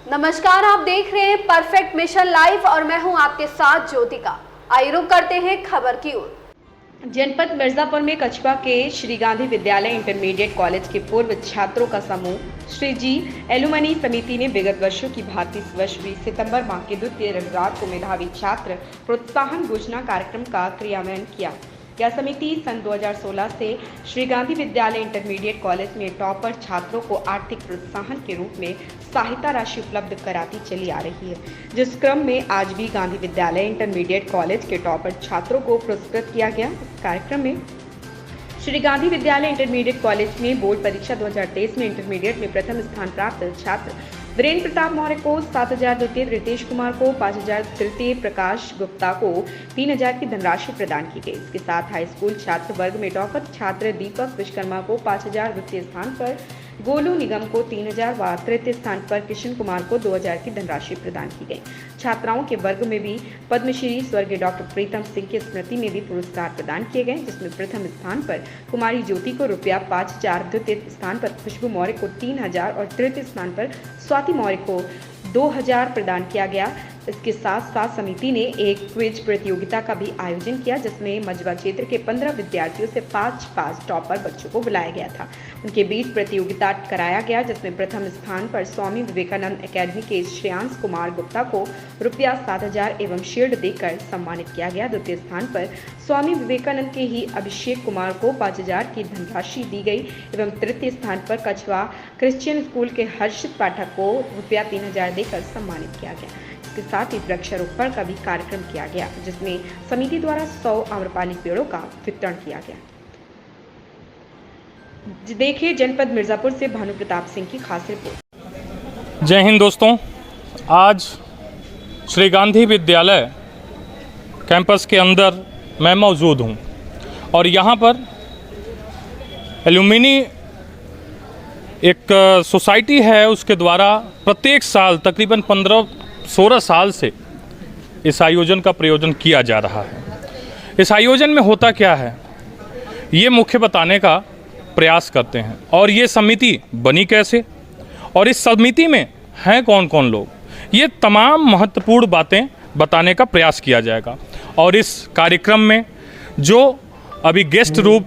नमस्कार, आप देख रहे हैं परफेक्ट मिशन लाइव और मैं हूं आपके साथ ज्योतिका। आइए रुक करते हैं खबर की ओर। जनपद मिर्जापुर में कछवा के श्री गांधी विद्यालय इंटरमीडिएट कॉलेज के पूर्व छात्रों का समूह श्री जी एलुमनी समिति ने विगत वर्षों की भांति इस वर्ष भी सितंबर माह के द्वितीय रविवार को मेधावी छात्र प्रोत्साहन योजना कार्यक्रम का क्रियान्वयन किया। यह समिति सन 2016 से श्री गांधी विद्यालय इंटरमीडिएट कॉलेज में टॉपर छात्रों को आर्थिक प्रोत्साहन के रूप में सहायता राशि उपलब्ध कराती चली आ रही है, जिस क्रम में आज भी गांधी विद्यालय इंटरमीडिएट कॉलेज के टॉपर छात्रों को पुरस्कृत किया गया। इस कार्यक्रम में श्री गांधी विद्यालय इंटरमीडिएट कॉलेज में बोर्ड परीक्षा 2023 में इंटरमीडिएट में प्रथम स्थान प्राप्त छात्र वीरेंद्र प्रताप मौर्य को 7,000, द्वितीय रितेश कुमार को 5,000, तृतीय प्रकाश गुप्ता को 3,000 की धनराशि प्रदान की गई। इसके साथ हाई स्कूल छात्र वर्ग में टॉपर छात्र दीपक विश्वकर्मा को 5,000, द्वितीय स्थान पर गोलू निगम को 3,000 व तृतीय स्थान पर किशन कुमार को 2,000 की धनराशि प्रदान की गई। छात्राओं के वर्ग में भी पद्मश्री स्वर्गीय डॉक्टर प्रीतम सिंह की स्मृति में भी पुरस्कार प्रदान किए गए, जिसमें प्रथम स्थान पर कुमारी ज्योति को ₹5,000, द्वितीय स्थान पर खुशबू मौर्य को 3,000 और तृतीय स्थान पर स्वाति मौर्य को 2,000 प्रदान किया गया। इसके साथ साथ समिति ने एक क्विज प्रतियोगिता का भी आयोजन किया, जिसमें मजवा क्षेत्र के 15 विद्यार्थियों से 5 टॉपर बच्चों को बुलाया गया था। उनके बीच प्रतियोगिता कराया गया, जिसमें प्रथम स्थान पर स्वामी विवेकानंद एकेडमी के श्रेयांश कुमार गुप्ता को ₹7,000 एवं शील्ड देकर सम्मानित किया गया। द्वितीय स्थान पर स्वामी विवेकानंद के ही अभिषेक कुमार को 5,000 की धनराशि दी गई एवं तृतीय स्थान पर कछवा क्रिश्चियन स्कूल के हर्षित पाठक को ₹3,000 देकर सम्मानित किया गया। इसके साथ ही वृक्षारोपण का भी कार्यक्रम किया गया, जिसमें समिति द्वारा 100 आम्रपाली पेड़ों का वितरण किया गया। देखिए जनपद मिर्जापुर से भानु प्रताप सिंह की खास रिपोर्ट। जय हिंद दोस्तों, आज श्री गांधी विद्यालय कैंपस के अंदर मैं मौजूद हूं और यहां पर एलुमिनी एक सोसाइटी है, उसके द्वारा प्रत्येक साल तकरीबन 15-16 साल से इस आयोजन का प्रयोजन किया जा रहा है। इस आयोजन में होता क्या है, ये मुख्य बताने का प्रयास करते हैं और ये समिति बनी कैसे और इस समिति में हैं कौन कौन लोग, ये तमाम महत्वपूर्ण बातें बताने का प्रयास किया जाएगा। और इस कार्यक्रम में जो अभी गेस्ट रूप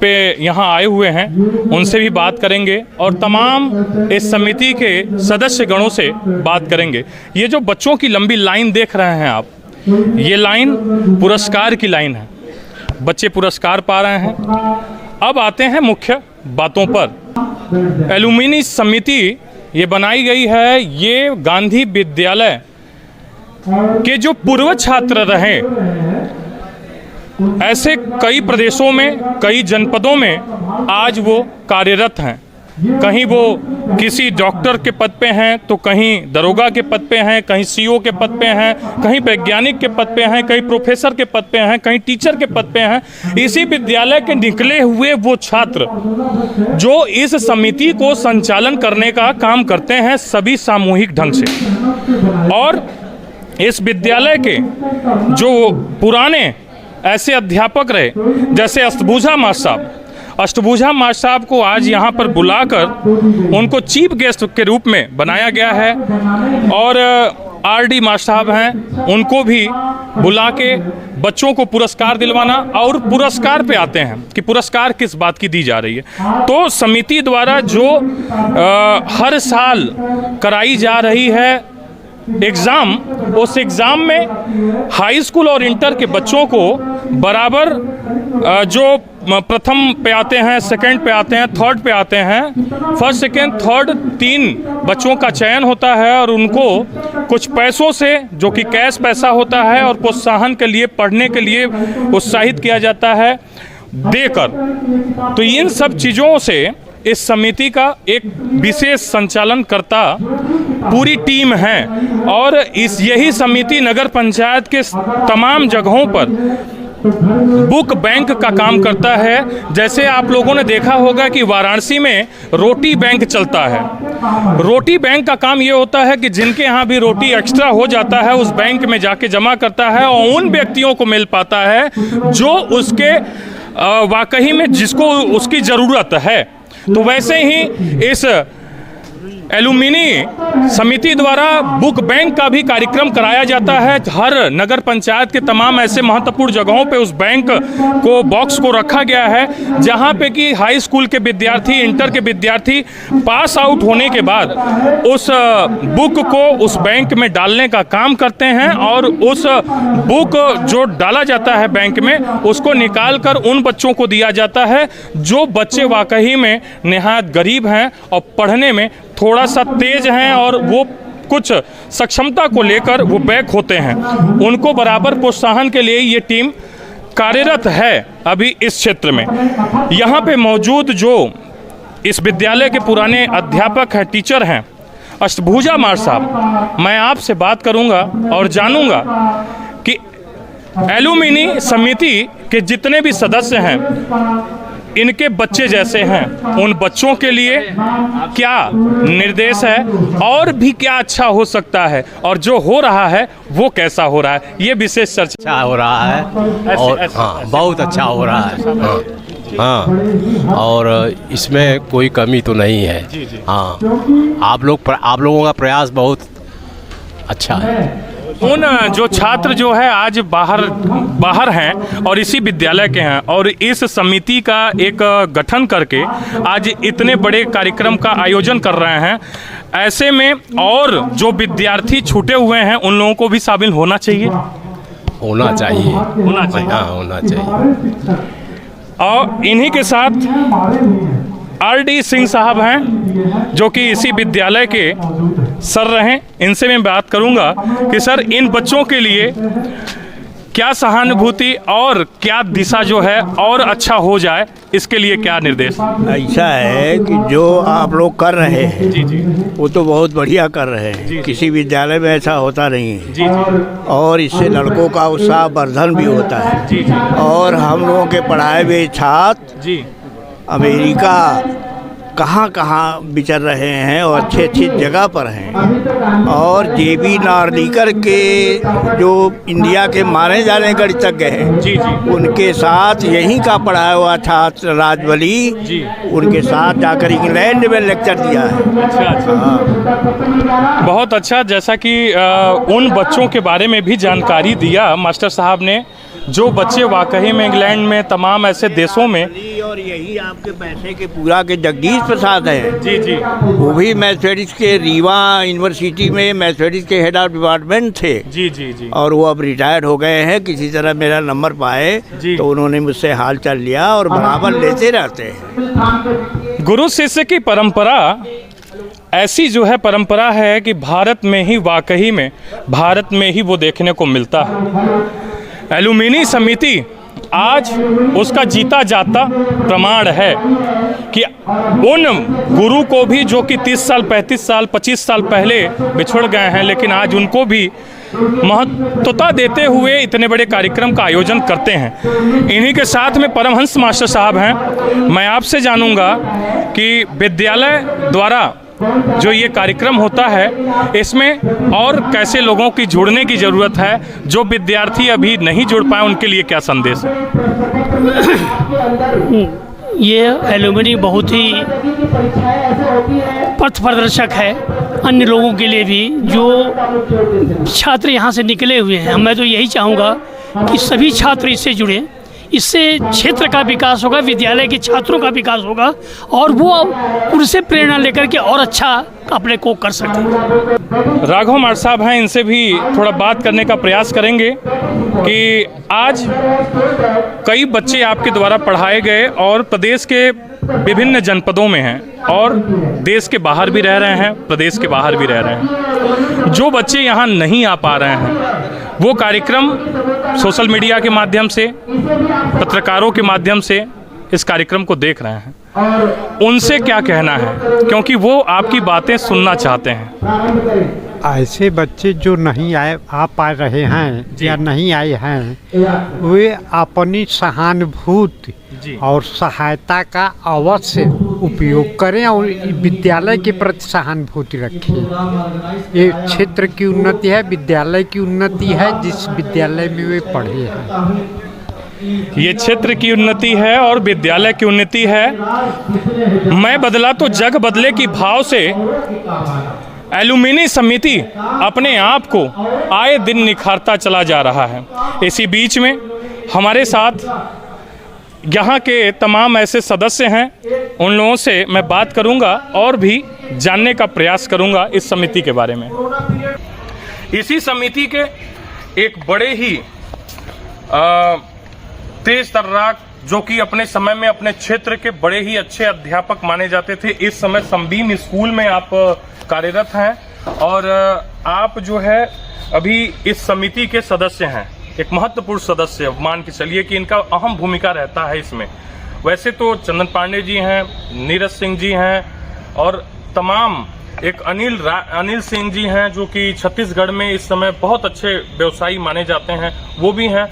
पे यहाँ आए हुए हैं उनसे भी बात करेंगे और तमाम इस समिति के सदस्य गणों से बात करेंगे। ये जो बच्चों की लंबी लाइन देख रहे हैं आप, ये लाइन पुरस्कार की लाइन है, बच्चे पुरस्कार पा रहे हैं। अब आते हैं मुख्य बातों पर। एलुमिनी समिति ये बनाई गई है, ये गांधी विद्यालय के जो पूर्व छात्र रहे, ऐसे कई प्रदेशों में, कई जनपदों में आज वो कार्यरत हैं। कहीं वो किसी डॉक्टर के पद पे हैं, तो कहीं दरोगा के पद पे हैं, कहीं सीओ के पद पे हैं, कहीं वैज्ञानिक के पद पे हैं, कहीं प्रोफेसर के पद पे हैं, कहीं टीचर के पद पे हैं। इसी विद्यालय के निकले हुए वो छात्र जो इस समिति को संचालन करने का काम करते हैं, सभी सामूहिक ढंग से। और इस विद्यालय के जो पुराने ऐसे अध्यापक रहे, जैसे अष्टभुजा मास्टर साहब को आज यहाँ पर बुलाकर उनको चीफ गेस्ट के रूप में बनाया गया है। और आरडी मास्टर साहब हैं, उनको भी बुला के बच्चों को पुरस्कार दिलवाना। और पुरस्कार पे आते हैं कि पुरस्कार किस बात की दी जा रही है, तो समिति द्वारा जो हर साल कराई जा रही है एग्ज़ाम, उस एग्ज़ाम में हाई स्कूल और इंटर के बच्चों को बराबर जो प्रथम पे आते हैं, सेकंड पे आते हैं, थर्ड पे आते हैं, फर्स्ट सेकंड थर्ड 3 बच्चों का चयन होता है और उनको कुछ पैसों से, जो कि कैश पैसा होता है, और प्रोत्साहन के लिए, पढ़ने के लिए उत्साहित किया जाता है देकर। तो इन सब चीज़ों से इस समिति का एक विशेष संचालनकर्ता पूरी टीम है और यही समिति नगर पंचायत के तमाम जगहों पर बुक बैंक का काम करता है। जैसे आप लोगों ने देखा होगा कि वाराणसी में रोटी बैंक चलता है। रोटी बैंक का काम ये होता है कि जिनके यहाँ भी रोटी एक्स्ट्रा हो जाता है, उस बैंक में जाके जमा करता है और उन व्यक्तियों को मिल पाता है जो उसके वाकई में जिसको उसकी ज़रूरत है। तो वैसे ही इस एलुमिनी समिति द्वारा बुक बैंक का भी कार्यक्रम कराया जाता है। हर नगर पंचायत के तमाम ऐसे महत्वपूर्ण जगहों पे उस बैंक को बॉक्स को रखा गया है जहां पे कि हाई स्कूल के विद्यार्थी, इंटर के विद्यार्थी पास आउट होने के बाद उस बुक को उस बैंक में डालने का काम करते हैं और उस बुक जो डाला जाता है बैंक में उसको निकाल कर उन बच्चों को दिया जाता है जो बच्चे वाकई में निहायत गरीब हैं और पढ़ने में थोड़ा सा तेज हैं और वो कुछ सक्षमता को लेकर वो बैक होते हैं। उनको बराबर प्रोत्साहन के लिए ये टीम कार्यरत है अभी इस क्षेत्र में। यहाँ पे मौजूद जो इस विद्यालय के पुराने अध्यापक हैं, टीचर हैं, अष्टभुजा मार साहब, मैं आपसे बात करूँगा और जानूँगा कि एलुमिनी समिति के जितने भी सदस्य हैं इनके बच्चे जैसे हैं, उन बच्चों के लिए क्या निर्देश है और भी क्या अच्छा हो सकता है और जो हो रहा है वो कैसा हो रहा है, ये विशेष चर्चा अच्छा हो रहा है और हाँ बहुत अच्छा हो रहा है। हाँ और इसमें कोई कमी तो नहीं है। हाँ आप लोगों का प्रयास बहुत अच्छा है। उन जो छात्र जो है आज बाहर हैं और इसी विद्यालय के हैं और इस समिति का एक गठन करके आज इतने बड़े कार्यक्रम का आयोजन कर रहे हैं, ऐसे में और जो विद्यार्थी छूटे हुए हैं उन लोगों को भी शामिल होना चाहिए। होना चाहिए। हाँ होना चाहिए। और इन्हीं के साथ आर.डी. सिंह साहब हैं जो कि इसी विद्यालय के सर रहे। इनसे मैं बात करूंगा कि सर इन बच्चों के लिए क्या सहानुभूति और क्या दिशा जो है और अच्छा हो जाए, इसके लिए क्या निर्देश? ऐसा है कि जो आप लोग कर रहे हैं जी जी वो तो बहुत बढ़िया कर रहे हैं। किसी विद्यालय में ऐसा होता नहीं है। जी जी और इससे लड़कों का उत्साह वर्धन भी होता है। जी जी और हम लोगों के पढ़ाए हुए छात्र जी अमेरिका कहाँ कहाँ विचर रहे हैं और अच्छी अच्छी जगह पर हैं। और जे.बी. नार्लिकर के जो इंडिया के माने जाने गणितज्ञ हैं जी जी उनके साथ यहीं का पढ़ाया हुआ छात्र राजवली जी उनके साथ जाकर इंग्लैंड में लेक्चर दिया है। अच्छा अच्छा हाँ। बहुत अच्छा। जैसा कि उन बच्चों के बारे में भी जानकारी दिया मास्टर साहब ने जो बच्चे वाकई में इंग्लैंड में तमाम ऐसे देशों में। और यही आपके पैसे के पूरा के जगदीश प्रसाद हैं। जी जी वो भी मैथमेटिक्स के रीवा यूनिवर्सिटी में मैथमेटिक्स के हेड ऑफ डिपार्टमेंट थे। जी जी जी और वो अब रिटायर्ड हो गए हैं। किसी तरह मेरा नंबर पाए तो उन्होंने मुझसे हाल चाल लिया और बराबर लेते रहते हैं। गुरु शिष्य की परंपरा ऐसी जो है परंपरा है कि भारत में ही वाकई में भारत में ही वो देखने को मिलता है। एलुमिनी समिति आज उसका जीता जाता प्रमाण है कि उन गुरु को भी जो कि 30 साल 35 साल 25 साल पहले बिछुड़ गए हैं, लेकिन आज उनको भी महत्वता देते हुए इतने बड़े कार्यक्रम का आयोजन करते हैं। इन्हीं के साथ में परमहंस मास्टर साहब हैं। मैं आपसे जानूंगा कि विद्यालय द्वारा जो ये कार्यक्रम होता है इसमें और कैसे लोगों की जुड़ने की ज़रूरत है, जो विद्यार्थी अभी नहीं जुड़ पाए उनके लिए क्या संदेश है? ये एलुमिनी बहुत ही पथ प्रदर्शक है अन्य लोगों के लिए भी जो छात्र यहाँ से निकले हुए हैं। मैं तो यही चाहूँगा कि सभी छात्र इससे जुड़ें। इससे क्षेत्र का विकास होगा, विद्यालय के छात्रों का विकास होगा और वो उनसे प्रेरणा लेकर के और अच्छा अपने को कर सकें। राघव मार साहब हैं, इनसे भी थोड़ा बात करने का प्रयास करेंगे कि आज कई बच्चे आपके द्वारा पढ़ाए गए और प्रदेश के विभिन्न जनपदों में हैं और देश के बाहर भी रह रहे हैं, प्रदेश के बाहर भी रह रहे हैं। जो बच्चे यहाँ नहीं आ पा रहे हैं वो कार्यक्रम सोशल मीडिया के माध्यम से, पत्रकारों के माध्यम से इस कार्यक्रम को देख रहे हैं। उनसे क्या कहना है, क्योंकि वो आपकी बातें सुनना चाहते हैं। ऐसे बच्चे जो नहीं आ पा रहे हैं या नहीं आए हैं वे अपनी सहानुभूति और सहायता का अवश्य उपयोग करें और विद्यालय के प्रति सहानुभूति रखें। ये क्षेत्र की उन्नति है, विद्यालय की उन्नति है जिस विद्यालय में वे पढ़े हैं। ये क्षेत्र की उन्नति है और विद्यालय की उन्नति है। मैं बदला तो जग बदले की भाव से एलुमिनी समिति अपने आप को आए दिन निखारता चला जा रहा है। इसी बीच में हमारे साथ यहाँ के तमाम ऐसे सदस्य हैं, उन लोगों से मैं बात करूँगा और भी जानने का प्रयास करूँगा इस समिति के बारे में। इसी समिति के एक बड़े ही तेज तर्राक, जो कि अपने समय में अपने क्षेत्र के बड़े ही अच्छे अध्यापक माने जाते थे, इस समय संबीन स्कूल में आप कार्यरत हैं और आप जो है अभी इस समिति के सदस्य हैं, एक महत्वपूर्ण सदस्य मान के चलिए कि इनका अहम भूमिका रहता है इसमें। वैसे तो चंदन पांडे जी हैं, नीरज सिंह जी हैं और तमाम एक अनिल सिंह जी हैं जो कि छत्तीसगढ़ में इस समय बहुत अच्छे व्यवसायी माने जाते हैं, वो भी हैं,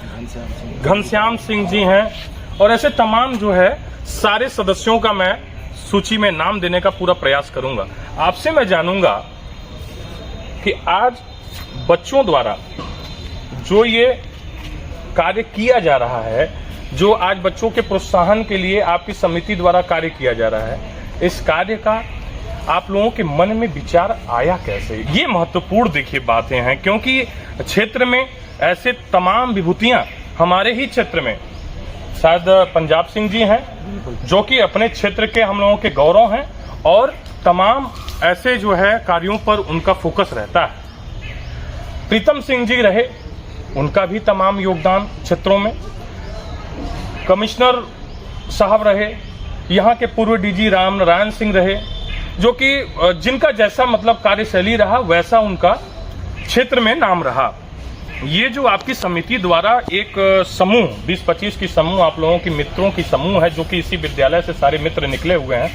घनश्याम सिंह जी हैं और ऐसे तमाम जो है सारे सदस्यों का मैं सूची में नाम देने का पूरा प्रयास करूंगा। आपसे मैं जानूंगा कि आज बच्चों द्वारा जो ये कार्य किया जा रहा है, जो आज बच्चों के प्रोत्साहन के लिए आपकी समिति द्वारा कार्य किया जा रहा है, इस कार्य का आप लोगों के मन में विचार आया कैसे? ये महत्वपूर्ण देखिए बातें हैं, क्योंकि क्षेत्र में ऐसे तमाम विभूतियां हमारे ही क्षेत्र में, शायद पंजाब सिंह जी हैं जो कि अपने क्षेत्र के हम लोगों के गौरव हैं और तमाम ऐसे जो है कार्यों पर उनका फोकस रहता है। प्रीतम सिंह जी रहे, उनका भी तमाम योगदान क्षेत्रों में। कमिश्नर साहब रहे, यहाँ के पूर्व डीजी राम नारायण सिंह रहे, जो कि जिनका जैसा मतलब कार्यशैली रहा वैसा उनका क्षेत्र में नाम रहा। ये जो आपकी समिति द्वारा एक समूह 20-25 की समूह आप लोगों की मित्रों की समूह है, जो कि इसी विद्यालय से सारे मित्र निकले हुए हैं,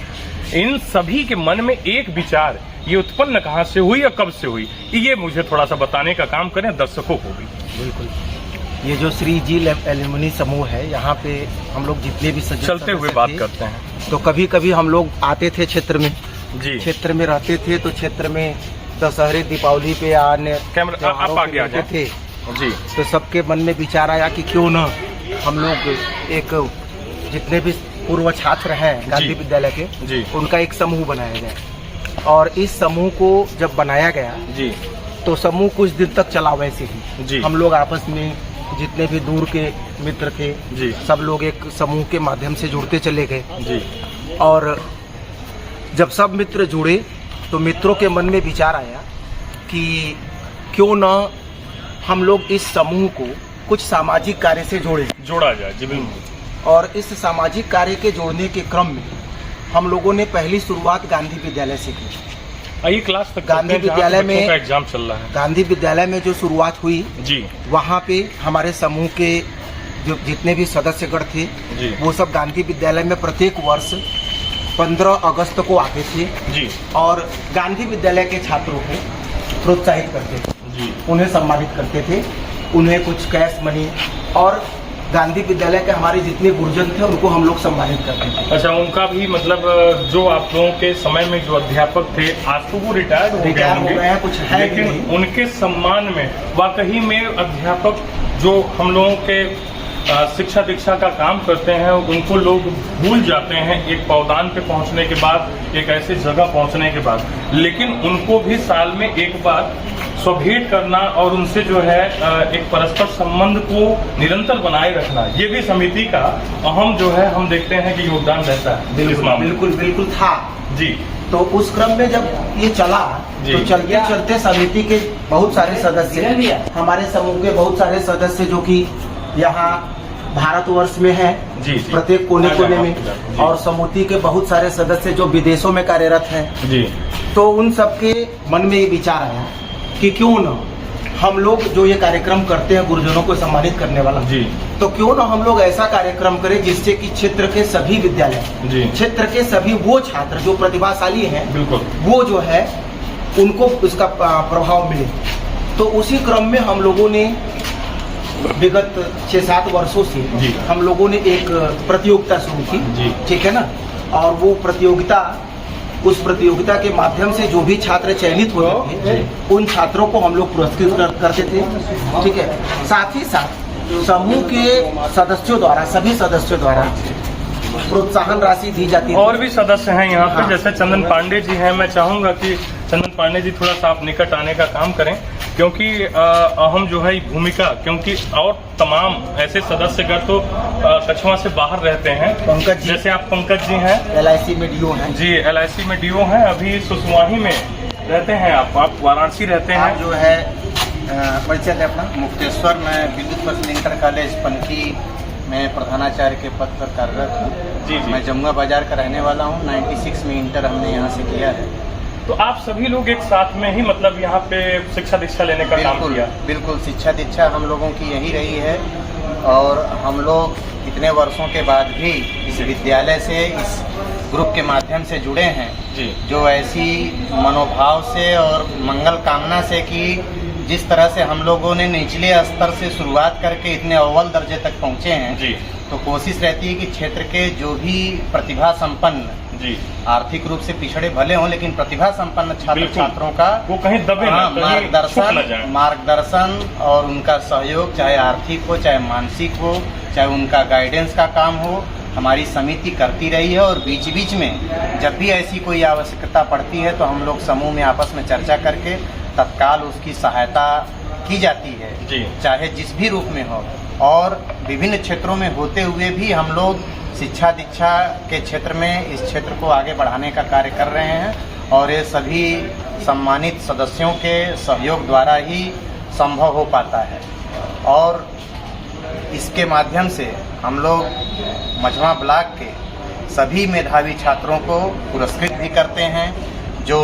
इन सभी के मन में एक विचार ये उत्पन्न कहाँ से हुई या कब से हुई, ये मुझे थोड़ा सा बताने का काम करें दर्शकों को भी। बिल्कुल, ये जो श्री जी एल्यूमिनी समूह है, यहाँ पे हम लोग जितने भी चलते हुए बात करते हैं, तो कभी कभी हम लोग आते थे क्षेत्र में जी, क्षेत्र में रहते थे, तो क्षेत्र में दशहरे दीपावली पे अन्य कैमरा आप आगे आ थे जी, तो सबके मन में विचार आया कि क्यों ना हम लोग एक जितने भी पूर्व छात्र हैं गांधी विद्यालय के जी, उनका एक समूह बनाया गया और इस समूह को जब बनाया गया जी, तो समूह कुछ दिन तक चला वैसे ही जी, हम लोग आपस में जितने भी दूर के मित्र थे जी, सब लोग एक समूह के माध्यम से जुड़ते चले गए जी, और जब सब मित्र जुड़े तो मित्रों के मन में विचार आया कि क्यों ना हम लोग इस समूह को कुछ सामाजिक कार्य से जोड़ा जाए। जी बिल्कुल। और इस सामाजिक कार्य के जोड़ने के क्रम में हम लोगों ने पहली शुरुआत गांधी विद्यालय से की। ये क्लास तक गांधी विद्यालय में एग्जाम चल रहा है। गांधी विद्यालय में जो शुरुआत हुई जी, वहाँ पे हमारे समूह के जो जितने भी सदस्यगण थे जी, वो सब गांधी विद्यालय में प्रत्येक वर्ष 15 अगस्त को आते थे जी, और गांधी विद्यालय के छात्रों को प्रोत्साहित करते थे जी, उन्हें सम्मानित करते थे, उन्हें कुछ कैश मनी और गांधी विद्यालय के हमारे जितने गुरुजन थे उनको हम लोग सम्मानित करते थे। अच्छा, उनका भी मतलब जो आप लोगों के समय में जो अध्यापक थे आज तो वो रिटायर्ड हो गए होंगे, कुछ है, लेकिन उनके सम्मान में वाकई में अध्यापक जो हम लोगों के शिक्षा दीक्षा का काम करते हैं उनको लोग भूल जाते हैं एक पौधान पे पहुंचने के बाद, एक ऐसे जगह पहुंचने के बाद, लेकिन उनको भी साल में एक बार स्वभेट करना और उनसे जो है एक परस्पर संबंध को निरंतर बनाए रखना, ये भी समिति का अहम जो है हम देखते हैं कि योगदान रहता है। बिल्कुल बिल्कुल था जी। तो उस क्रम में जब ये चला तो चलते चलते समिति के बहुत सारे सदस्य, हमारे समूह के बहुत सारे सदस्य जो कि यहाँ भारतवर्ष में है प्रत्येक कोने कोने में, और समिति के बहुत सारे सदस्य जो विदेशों में कार्यरत हैं जी, तो उन सबके मन में ये विचार आया कि क्यों न हम लोग जो ये कार्यक्रम करते हैं गुरुजनों को सम्मानित करने वाला जी, तो क्यों न हम लोग ऐसा कार्यक्रम करें जिससे कि क्षेत्र के सभी विद्यालय, क्षेत्र के सभी वो छात्र जो प्रतिभाशाली हैं, बिल्कुल वो जो है उनको उसका प्रभाव मिले। तो उसी क्रम में हम लोगों ने विगत 6-7 वर्षों से हम लोगों ने एक प्रतियोगिता शुरू की, ठीक है ना, और वो प्रतियोगिता, उस प्रतियोगिता के माध्यम से जो भी छात्र चयनित होते थे उन छात्रों को हम लोग पुरस्कृत करते थे, ठीक है। साथ ही साथ समूह के सदस्यों द्वारा, सभी सदस्यों द्वारा प्रोत्साहन राशि दी जाती है। और भी सदस्य हैं यहाँ पे, हाँ। जैसे चंदन पांडे जी हैं। मैं चाहूंगा कि चंदन पांडे जी थोड़ा सा आप निकट आने का काम करें, क्योंकि अहम जो है भूमिका, क्योंकि और तमाम ऐसे सदस्यगण तो कछुआ से बाहर रहते हैं। पंकज जी, जैसे आप पंकज जी हैं, LIC में DO हैं जी LIC में DO हैं, अभी सुसवाही में रहते हैं। आप वाराणसी रहते हैं। आप जो है परिचय दें अपना। मुक्तेश्वर में विद्युत पश्चिम इंटर कॉलेज पनकी में प्रधानाचार्य के पद पर कार्यरत हूँ। जी। मैं जमुआ बाजार का रहने वाला हूँ। 96 में इंटर हमने यहाँ से किया है। तो आप सभी लोग एक साथ में ही मतलब यहाँ पे शिक्षा दीक्षा लेने का काम बिल्कुल किया? बिल्कुल, शिक्षा दीक्षा हम लोगों की यही रही है और हम लोग इतने वर्षों के बाद भी इस विद्यालय से, इस ग्रुप के माध्यम से जुड़े हैं जी। जो ऐसी मनोभाव से और मंगल कामना से कि जिस तरह से हम लोगों ने निचले स्तर से शुरुआत करके इतने अव्वल दर्जे तक पहुँचे हैं जी। तो कोशिश रहती है कि क्षेत्र के जो भी प्रतिभा संपन्न, जी, आर्थिक रूप से पिछड़े भले हों लेकिन प्रतिभा संपन्न छात्र बिल्कुल। छात्रों का वो कहीं दबे ना, हाँ, कहीं छुप ना जाए। मार्गदर्शन और उनका सहयोग, चाहे आर्थिक हो चाहे मानसिक हो, चाहे उनका गाइडेंस का काम हो, हमारी समिति करती रही है। और बीच बीच में जब भी ऐसी कोई आवश्यकता पड़ती है तो हम लोग समूह में आपस में चर्चा करके तत्काल उसकी सहायता की जाती है जी। चाहे जिस भी रूप में हो। और विभिन्न क्षेत्रों में होते हुए भी हम लोग शिक्षा दीक्षा के क्षेत्र में इस क्षेत्र को आगे बढ़ाने का कार्य कर रहे हैं और ये सभी सम्मानित सदस्यों के सहयोग द्वारा ही संभव हो पाता है। और इसके माध्यम से हम लोग मझवा ब्लॉक के सभी मेधावी छात्रों को पुरस्कृत भी करते हैं जो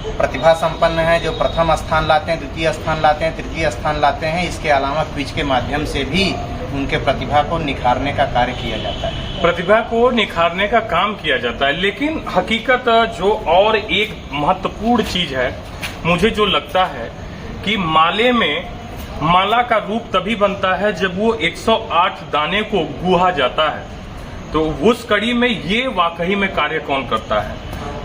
प्रतिभा संपन्न है, जो प्रथम स्थान लाते हैं, द्वितीय स्थान लाते हैं, तृतीय स्थान लाते हैं। इसके अलावा क्विज के माध्यम से भी उनके प्रतिभा को निखारने का कार्य किया जाता है। प्रतिभा को निखारने का काम किया जाता है। लेकिन हकीकत जो और एक महत्वपूर्ण चीज है, मुझे जो लगता है कि माले में माला का रूप तभी बनता है जब वो 108 दाने को गुहा जाता है। तो उस कड़ी में ये वाकई में कार्य कौन करता है?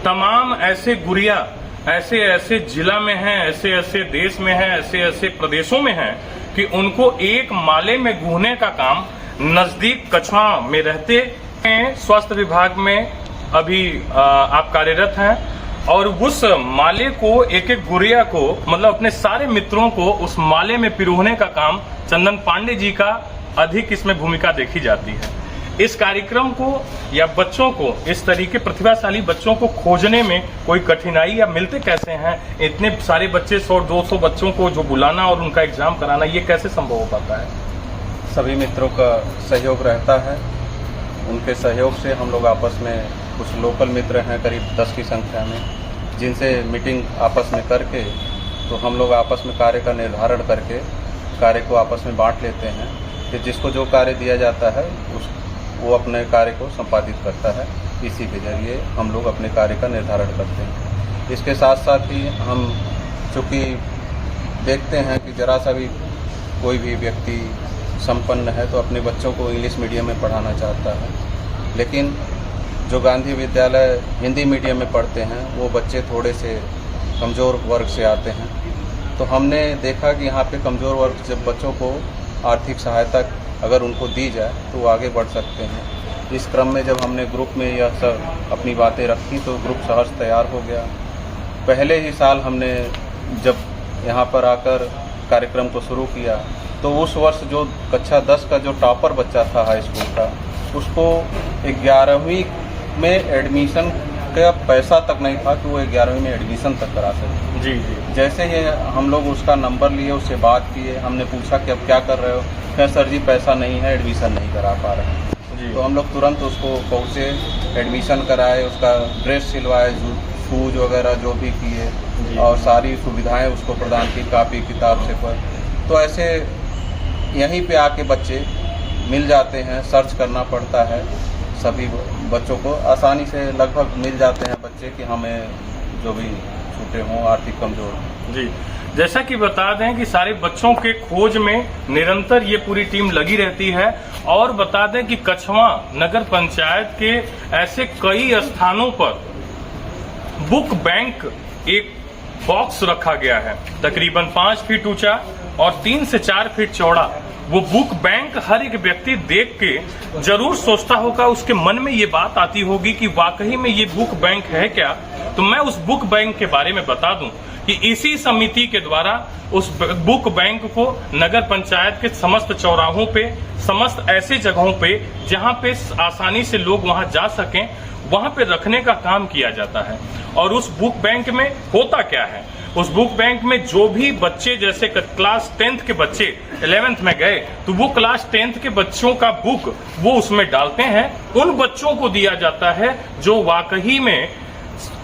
तमाम ऐसे गुड़िया ऐसे ऐसे जिला में हैं, ऐसे ऐसे देश में हैं, ऐसे ऐसे प्रदेशों में हैं कि उनको एक माले में गूंथने का काम नजदीक कछुआ में रहते हैं। स्वास्थ्य विभाग में अभी आप कार्यरत हैं और उस माले को एक एक गुड़िया को मतलब अपने सारे मित्रों को उस माले में पिरोने का काम चंदन पांडे जी का अधिक इसमें भूमिका देखी जाती है। इस कार्यक्रम को या बच्चों को, इस तरीके प्रतिभाशाली बच्चों को खोजने में कोई कठिनाई या मिलते कैसे हैं? इतने सारे बच्चे 100-200 बच्चों को जो बुलाना और उनका एग्जाम कराना, ये कैसे संभव हो पाता है? सभी मित्रों का सहयोग रहता है। उनके सहयोग से हम लोग आपस में, कुछ लोकल मित्र हैं करीब 10 की संख्या में, जिनसे मीटिंग आपस में करके तो हम लोग आपस में कार्य का निर्धारण करके कार्य को आपस में बांट लेते हैं कि जिसको जो कार्य दिया जाता है वो अपने कार्य को संपादित करता है। इसी के जरिए हम लोग अपने कार्य का निर्धारण करते हैं। इसके साथ साथ ही हम चूँकि देखते हैं कि जरा सा भी कोई भी व्यक्ति संपन्न है तो अपने बच्चों को इंग्लिश मीडियम में पढ़ाना चाहता है, लेकिन जो गांधी विद्यालय हिंदी मीडियम में पढ़ते हैं वो बच्चे थोड़े से कमज़ोर वर्ग से आते हैं। तो हमने देखा कि यहाँ पे कमज़ोर वर्ग से बच्चों को आर्थिक सहायता अगर उनको दी जाए तो वो आगे बढ़ सकते हैं। इस क्रम में जब हमने ग्रुप में यह सब अपनी बातें रखी तो ग्रुप सहर्ष तैयार हो गया। पहले ही साल हमने जब यहाँ पर आकर कार्यक्रम को शुरू किया तो उस वर्ष जो कक्षा 10 का जो टॉपर बच्चा था हाई स्कूल का, उसको 11वीं में एडमिशन का पैसा तक नहीं था कि वो 11वीं में एडमिशन तक करा सके। जी जी। जैसे ही हम लोग उसका नंबर लिए, उससे बात किए, हमने पूछा कि अब क्या कर रहे हो? क्या सर जी पैसा नहीं है, एडमिशन नहीं करा पा रहे हैं। तो हम लोग तुरंत उसको पहुँचे, एडमिशन कराए, उसका ड्रेस सिलवाए, शूज वगैरह जो भी किए और सारी सुविधाएं उसको प्रदान की, कापी किताब से पर। तो ऐसे यहीं पे आके बच्चे मिल जाते हैं, सर्च करना पड़ता है। सभी बच्चों को आसानी से लगभग मिल जाते हैं बच्चे कि हमें जो भी छूटे हों, आर्थिक कमजोर। जी, जैसा कि बता दें कि सारे बच्चों के खोज में निरंतर ये पूरी टीम लगी रहती है। और बता दें कि कछुआ नगर पंचायत के ऐसे कई स्थानों पर बुक बैंक एक बॉक्स रखा गया है, तकरीबन 5 फीट ऊंचा और 3 से 4 फीट चौड़ा। वो बुक बैंक हर एक व्यक्ति देख के जरूर सोचता होगा, उसके मन में ये बात आती होगी कि वाकई में ये बुक बैंक है क्या। तो मैं उस बुक बैंक के बारे में बता दूं कि इसी समिति के द्वारा उस बुक बैंक को नगर पंचायत के समस्त चौराहों पे, समस्त ऐसे जगहों पे जहां पे आसानी से लोग वहां जा सकें, वहां पे रखने का काम किया जाता है। और उस बुक बैंक में होता क्या है, उस बुक बैंक में जो भी बच्चे, जैसे क्लास 10th के बच्चे 11th में गए तो वो क्लास 10th के बच्चों का बुक वो उसमें डालते हैं। उन बच्चों को दिया जाता है जो वाकई में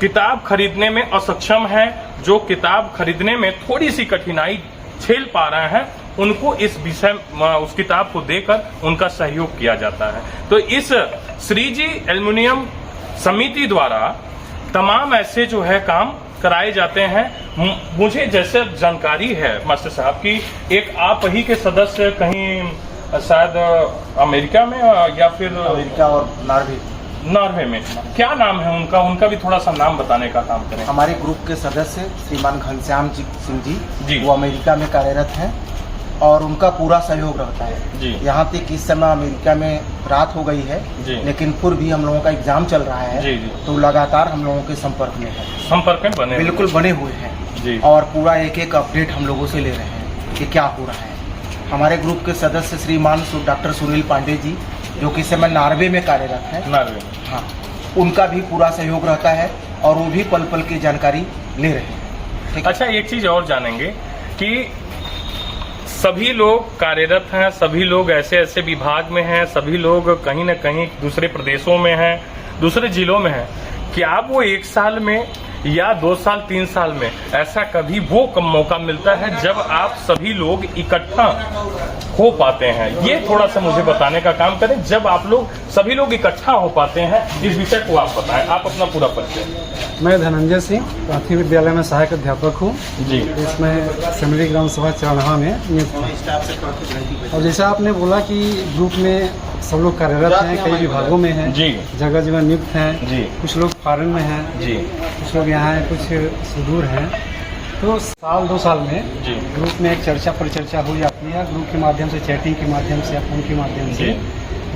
किताब खरीदने में असक्षम है, जो किताब खरीदने में थोड़ी सी कठिनाई झेल पा रहे हैं, उनको इस विषय उस किताब को देकर उनका सहयोग किया जाता है। तो इस श्रीजी एल्युमिनियम समिति द्वारा तमाम ऐसे जो है काम कराए जाते हैं। मुझे जैसे जानकारी है मास्टर साहब की एक आप ही के सदस्य कहीं शायद अमेरिका में या फिर अमेरिका और नॉर्वे में, क्या नाम है उनका? उनका भी थोड़ा सा नाम बताने का काम करें। हमारे ग्रुप के सदस्य श्रीमान घनश्याम सिंह जी, वो अमेरिका में कार्यरत हैं और उनका पूरा सहयोग रहता है जी। यहाँ तक इस समय अमेरिका में रात हो गई है जी, लेकिन फिर भी हम लोगों का एग्जाम चल रहा है जी, जी। तो लगातार हम लोगों के संपर्क में है, संपर्क में बने, बिल्कुल बने हुए हैं जी। और पूरा एक एक अपडेट हम लोगों से ले रहे हैं कि क्या हो रहा है। हमारे ग्रुप के सदस्य श्रीमान डॉक्टर सुनील पांडे जी जो कि इस समय नॉर्वे में कार्यरत है, नॉर्वे में, हाँ, उनका भी पूरा सहयोग रहता है और वो भी पल पल की जानकारी ले रहे हैं। ठीक है? अच्छा, एक चीज और जानेंगे कि सभी लोग कार्यरत हैं, सभी लोग ऐसे ऐसे विभाग में हैं, सभी लोग कहीं न कहीं दूसरे प्रदेशों में हैं, दूसरे जिलों में हैं। क्या वो 1 साल में या 2 साल 3 साल में ऐसा कभी वो मौका मिलता है जब आप सभी लोग इकट्ठा हो पाते हैं? ये थोड़ा सा मुझे बताने का काम करें, जब आप लोग सभी लोग इकट्ठा हो पाते हैं, इस विषय को आप बताएं। आप अपना पूरा परिचय। मैं धनंजय सिंह प्राथमिक विद्यालय में सहायक अध्यापक हूँ जी। इसमें सेमिनरी ग्राम सभा चौराहा में नियुक्त हूँ। और जैसा आपने बोला कि ग्रुप में सब लोग कार्यरत हैं, कई विभागों में हैं जी, जगह जगह नियुक्त हैं जी। कुछ लोग फॉरेन में हैं जी, कुछ लोग यहाँ हैं, कुछ सुदूर हैं। तो साल 2 साल में जी ग्रुप में एक चर्चा परिचर्चा हो जाती है, ग्रुप के माध्यम से, चैटिंग के माध्यम से, फोन के माध्यम से।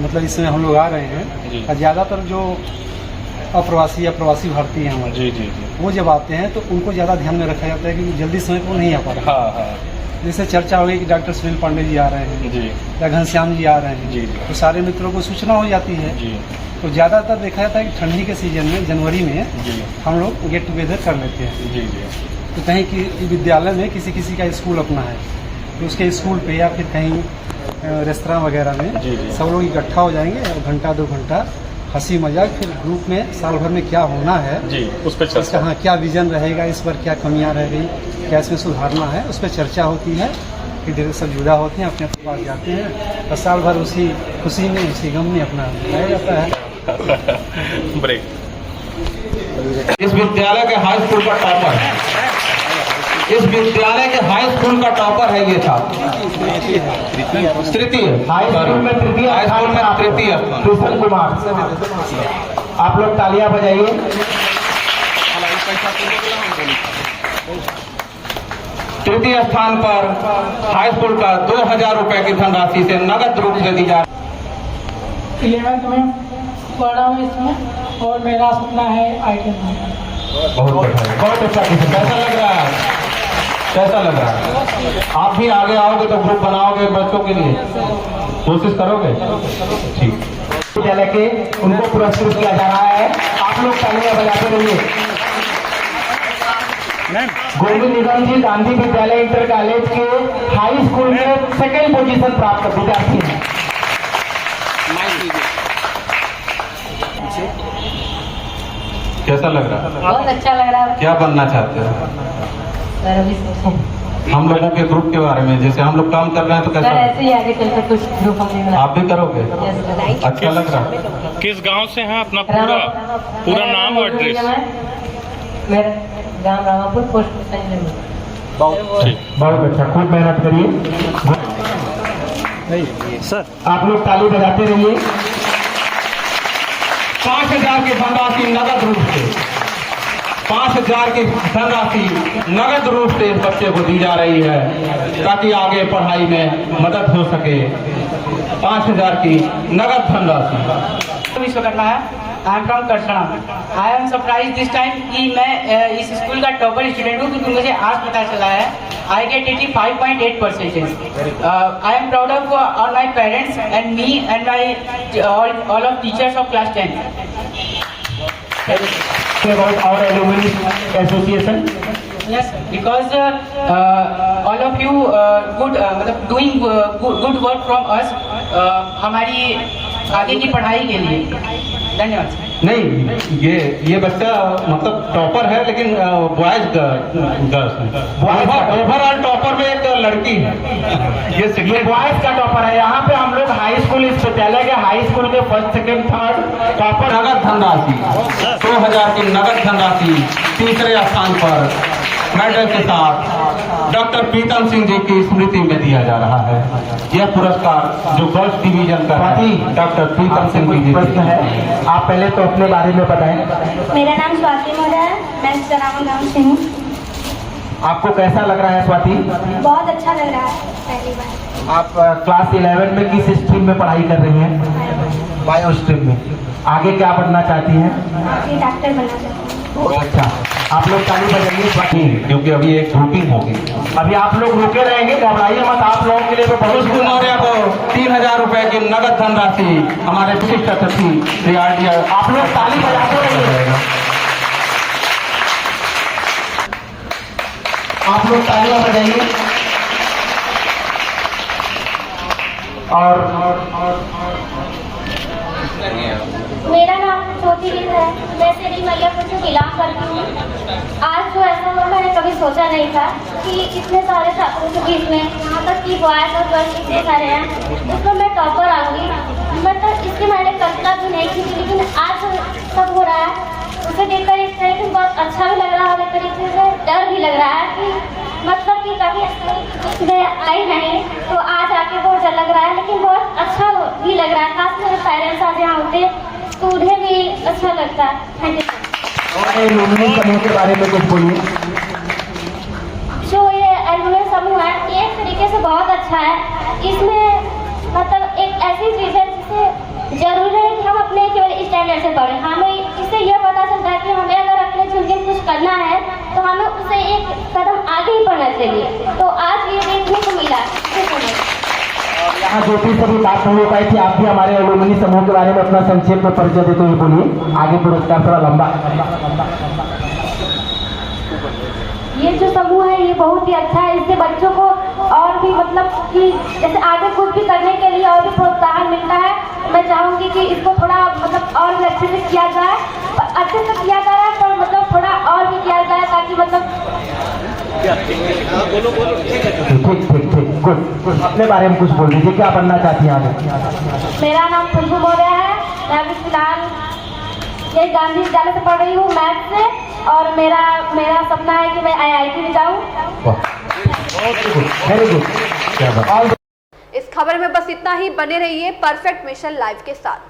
मतलब इसमें हम लोग आ रहे हैं और ज़्यादातर जो अप्रवासी या प्रवासी भारतीय हैं हमारे, जी जी जी, वो जब आते हैं तो उनको ज़्यादा ध्यान में रखा जाता है कि जल्दी समय पर नहीं आ पा रहा। हाँ हाँ, जैसे चर्चा हो गई कि डॉक्टर सुनील पांडे जी आ रहे हैं जी, या घनश्याम जी आ रहे हैं जी, तो सारे मित्रों को सूचना हो जाती है। जी तो ज़्यादातर देखा जाता है कि ठंडी के सीजन में, जनवरी में जी, हम लोग गेट टुगेदर कर लेते हैं। जी जी, तो कहीं कि विद्यालय में किसी किसी का स्कूल अपना है तो उसके स्कूल पे या फिर कहीं रेस्तरां वगैरह में जी, जी। सब लोग इकट्ठा हो जाएंगे और घंटा 2 घंटा हंसी मजाक, फिर ग्रुप में साल भर में क्या होना है जी, उस पर इसका, हाँ, क्या विजन रहेगा, इस पर क्या कमियां रह गई, क्या इसमें सुधारना है, उस पर चर्चा होती है। फिर धीरे सब जुड़ा होते हैं, अपने अपने पास जाते हैं और साल भर उसी खुशी में, उसी गम में अपना रह जाता है। ब्रेक। इस विद्यालय के हाई स्कूल का टॉपर है, इस विद्यालय के हाई स्कूल का टॉपर है ये छात्र, तृतीय हाई स्कूल में तृतीय कृष्ण कुमार। आप लोग तालियां बजाइए। तृतीय स्थान पर हाई स्कूल का 2000 रुपए की धनराशि से नगद रूप से दी जा रही। 11th में पढ़ रहा हूँ इसमें और मेरा सपना है ITI में। बहुत अच्छा। कैसा लग रहा है, कैसा लग रहा है? आप भी आगे आओगे तो ग्रुप बनाओगे बच्चों के लिए, कोशिश करोगे? ठीक। विद्यालय के उनको पुरस्कृत किया जा रहा है, आप लोग तालियां बजाते रहिए। गोविंद निगम जी गांधी विद्यालय इंटर कॉलेज के हाई स्कूल में 2nd पोजीशन प्राप्त विद्यार्थी हैं। कैसा लग रहा है? बहुत अच्छा लग रहा है। क्या बनना चाहते हो? हम लोगों के ग्रुप के बारे में, जैसे हम लोग काम कर रहे हैं तो कैसा, ऐसे ही आगे चलकर कुछ ग्रुप हम आप भी करोगे? अच्छा लग रहा है। किस गांव से हैं? अपना पूरा नाम और एड्रेस। मेरा गांव रामापुर, पोस्ट संजय। बहुत अच्छा, खूब मेहनत करिए सर। आप लोग ताली बजाते रहिए। 5000 की धनराशि नगद रूप से 5,000 की धनराशि नगद रूप से इस बच्चे को दी जा रही है ताकि आगे पढ़ाई में मदद हो सके। 5,000 की नगद धनराशि। विश्वकर्मा है, I am from Karsana. I am surprise this time कि मैं इस स्कूल का टॉपर स्टूडेंट हूँ, क्योंकि मुझे आज पता चला है I get 85.8%। I am proud of all my parents and me and my all of teachers of class 10th। About our alumni association. Yes, because all of you मतलब doing good work from us, हमारी आगे की पढ़ाई के लिए। धन्यवाद। नहीं, ये बच्चा मतलब टॉपर है, लेकिन बॉयज गर्ल्स ओवरऑल टॉपर में एक लड़की है। ये बॉयज का टॉपर है। यहाँ पे हम लोग हाई स्कूल, इस विद्यालय के हाई स्कूल के 1st, 2nd, 3rd टॉपर। नगद धनराशि 2,000 की नगद धनराशि तीसरे स्थान पर मेडल के साथ डॉक्टर प्रीतम सिंह जी की स्मृति में दिया जा रहा है। यह पुरस्कार जो गर्ल्स डिवीजन का है, डॉक्टर प्रीतम सिंह जी प्रश्न है। आप पहले तो अपने बारे में बताएं। मेरा नाम स्वाति मोरा है, मैं सरावन गाँव से हूँ। आपको कैसा लग रहा है स्वाति? बहुत अच्छा लग रहा है पहली बार। आप क्लास 11 में किस स्ट्रीम में पढ़ाई कर रही हैं? बायो स्ट्रीम में। आगे क्या बनना चाहती हैं? डॉक्टर बनना चाहती हूँ। अच्छा, आप लोग ताली बजाइए स्वाति, क्योंकि अभी एक ग्रुपिंग होगी। अभी आप लोग रुके रहेंगे, घबराइए मत। आप लोगों के लिए तो बहुत मौर्य को 3,000 रुपए की नगद धनराशि हमारे विशिष्ट अतिथि श्री RDR। आप लोग ताली बजाते रहिए। आप लोग तालियां बजाइए। और मेरा नाम ज्योति गिल है, मैं श्री मैयापुर से बिलोंग करती हूँ। आज जो ऐसा हुआ मैंने कभी सोचा नहीं था कि इतने सारे छात्रों के बीच में, यहाँ तक कि बॉयज और गर्ल्स इतने सारे हैं, उसमें मैं टॉपर आऊँगी, मतलब इसकी मैंने कल्पना भी नहीं की थी। लेकिन आज सब हो रहा है, उसे देखकर एक तरीके से बहुत अच्छा भी लग रहा है और एक तरीके से डर भी लग रहा है कि मतलब कि कभी आई नहीं तो आज आके बहुत डर लग रहा है, लेकिन बहुत अच्छा भी लग रहा है। खास मेरे पेरेंट्स आज यहाँ होते तो उन्हें भी अच्छा लगता है। Thank you. और एलुमनी समूह के बारे में कुछ बोलिए। जो ये एलुमनी समूह है, ये एक तरीके से बहुत अच्छा है। इसमें मतलब एक ऐसी चीज़ है जिसे जरूरी है कि हम अपने केवल स्टैंडर्ड से पढ़ें। हमें इससे यह पता चलता है कि हमें अगर अपने जिंदगी में कुछ करना है तो हमें उससे एक कदम आगे ही बढ़ना चाहिए। तो आज ये देखने को मिला। यहाँ ज्योति से भी बात नहीं हो पाई थी, आप भी हमारे एलुमनी समूह के बारे में अपना संक्षेप में परिचय देते हुए बोलिए। आगे पुरस्कार थोड़ा लंबा। ये जो समूह है ये बहुत ही अच्छा है। इससे बच्चों को और भी मतलब कि जैसे आगे कुछ भी करने के लिए और भी प्रोत्साहन मिलता है। मैं चाहूँगी कि इसको थोड़ा मतलब और भी अच्छे से किया जाए। अच्छे से किया जा रहा है पर मतलब थोड़ा और भी किया जाए ताकि मतलब ठीक गुड। अपने बारे में कुछ बोल दीजिए, क्या बनना चाहती हैं आगे? मेरा नाम खुशबू मौर्य है, मैं अभी फिलहाल ये गांधी विद्यालय से पढ़ रही हूँ मैथ से, और मेरा सपना है कि मैं IIT में जाऊँ। Very good. इस खबर में बस इतना ही। बने रहिए परफेक्ट मिशन लाइव के साथ।